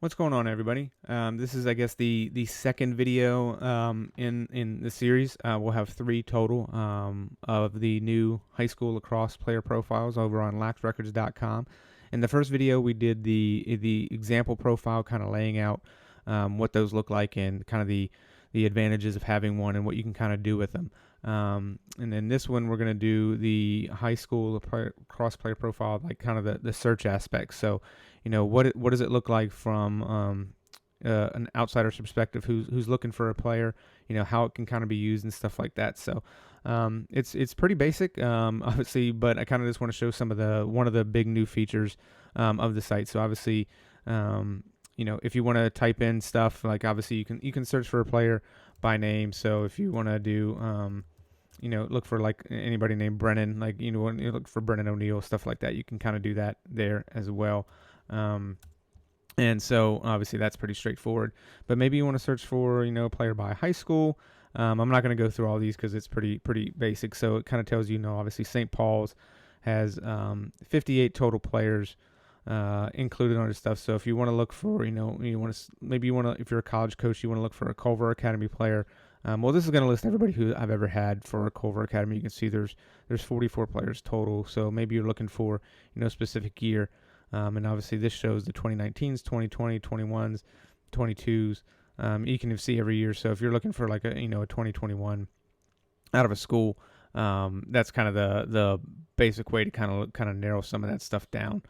What's going on, everybody? This is, I guess, the second video in the series. We'll have three total of the new high school lacrosse player profiles over on laxrecords.com. In the first video, we did the example profile, kind of laying out what those look like and kind of the advantages of having one and what you can kind of do with them. And then this one, we're going to do the high school cross player profile, like kind of the search aspect. So, what does it look like from an outsider's perspective who's looking for a player, how it can kind of be used and stuff like that. So it's pretty basic, obviously, but I kind of just want to show some of one of the big new features of the site. So obviously, if you want to type in stuff, like obviously you can search for a player by name. So if you want to do look for like anybody named Brennan, like when you look for Brennan O'Neill, stuff like that, you can kind of do that there as well. And so obviously that's pretty straightforward. But maybe you want to search for a player by high school. I'm not going to go through all these because it's pretty basic. So it kind of tells you, obviously St. Paul's has 58 total players included on this stuff. So if you want to look for, if you're a college coach, you want to look for a Culver Academy player. Well, this is going to list everybody who I've ever had for a Culver Academy. You can see there's 44 players total. So maybe you're looking for, specific year. And obviously this shows the 2019s, 2020, 21s, 22s. You can see every year. So if you're looking for like a 2021 out of a school, that's kind of the basic way to kind of narrow some of that stuff down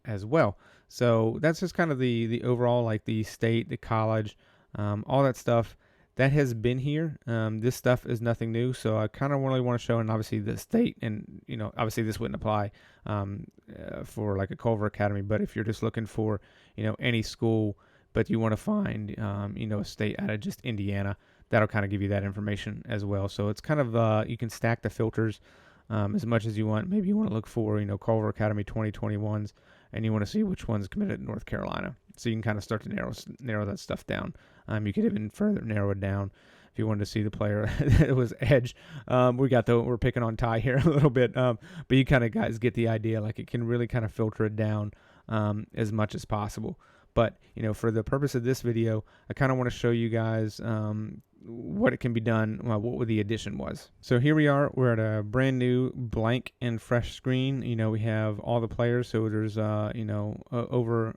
as well. So that's just kind of the overall, like the state, the college, all that stuff that has been here. This stuff is nothing new, so I kind of really want to show, and obviously the state, and obviously this wouldn't apply for like a Culver Academy, but if you're just looking for any school, but you want to find a state out of just Indiana, that'll kind of give you that information as well. So it's kind of you can stack the filters as much as you want. Maybe you want to look for Culver Academy 2021s, and you want to see which one's committed in North Carolina. So you can kind of start to narrow that stuff down. You could even further narrow it down if you wanted to see the player that was edge. We're picking on Ty here a little bit, but you kind of guys get the idea. Like it can really kind of filter it down as much as possible. But for the purpose of this video, I kind of want to show you guys what it can be done, what the addition was. So here we are. We're at a brand new blank and fresh screen. We have all the players. So there's over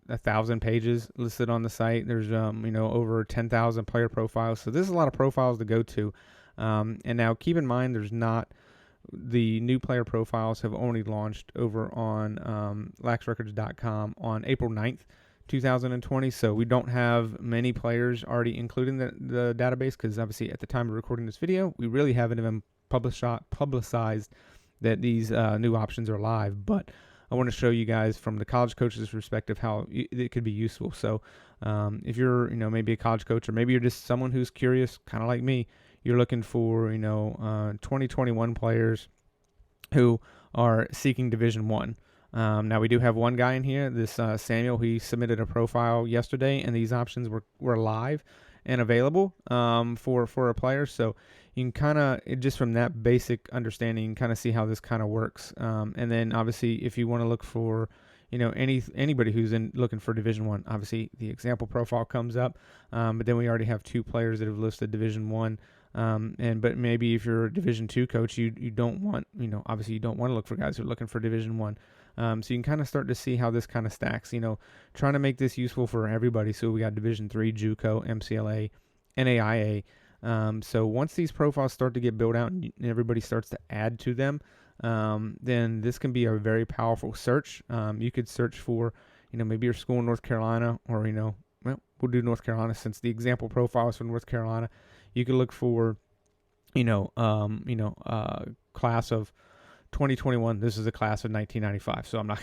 1,000 pages listed on the site. There's over 10,000 player profiles. So this is a lot of profiles to go to. And now keep in mind, the new player profiles have only launched over on laxrecords.com on April 9th, 2020. So we don't have many players already included in the database, because obviously at the time of recording this video, we really haven't even publicized that these new options are live. But I want to show you guys from the college coach's perspective how it could be useful. So if you're maybe a college coach, or maybe you're just someone who's curious, kind of like me, you're looking for 2021 players who are seeking Division One. Now we do have one guy in here, this Samuel. He submitted a profile yesterday, and these options were live and available for a player. So you can kind of, just from that basic understanding, kind of see how this kind of works. And then obviously, if you want to look for anybody who's looking for Division One, obviously the example profile comes up. But then we already have two players that have listed Division One. But maybe if you're a Division Two coach, you don't want, obviously you don't want to look for guys who are looking for Division One. So you can kind of start to see how this kind of stacks, trying to make this useful for everybody. So we got Division Three, JUCO, MCLA, NAIA. So once these profiles start to get built out and everybody starts to add to them, then this can be a very powerful search. You could search for, maybe your school in North Carolina, or, we'll do North Carolina since the example profile is from North Carolina. You could look for, class of 2021. This is a class of 1995, so I'm not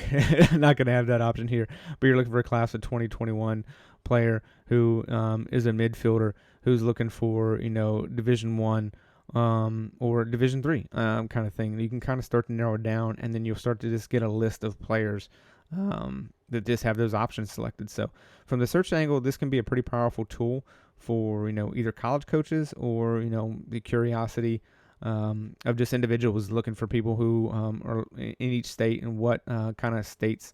not going to have that option here. But you're looking for a class of 2021 player who is a midfielder who's looking for Division One or Division Three kind of thing. You can kind of start to narrow it down, and then you'll start to just get a list of players that just have those options selected. So from the search angle, this can be a pretty powerful tool for either college coaches or the curiosity of just individuals looking for people who are in each state, and what kind of states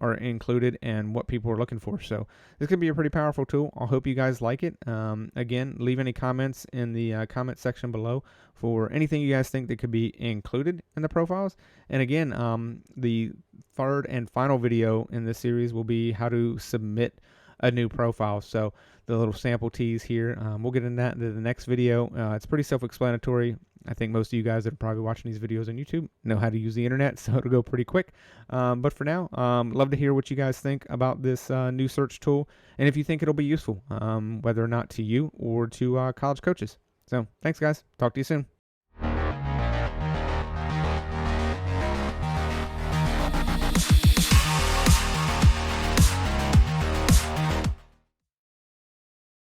are included and what people are looking for. So this could be a pretty powerful tool. I hope you guys like it. Again, leave any comments in the comment section below for anything you guys think that could be included in the profiles. And again, the third and final video in this series will be how to submit a new profile. So the little sample tease here, we'll get into that in the next video. It's pretty self-explanatory. I think most of you guys that are probably watching these videos on YouTube know how to use the internet, so it'll go pretty quick. But for now, love to hear what you guys think about this new search tool, and if you think it'll be useful, whether or not to you or to college coaches. So thanks, guys. Talk to you soon.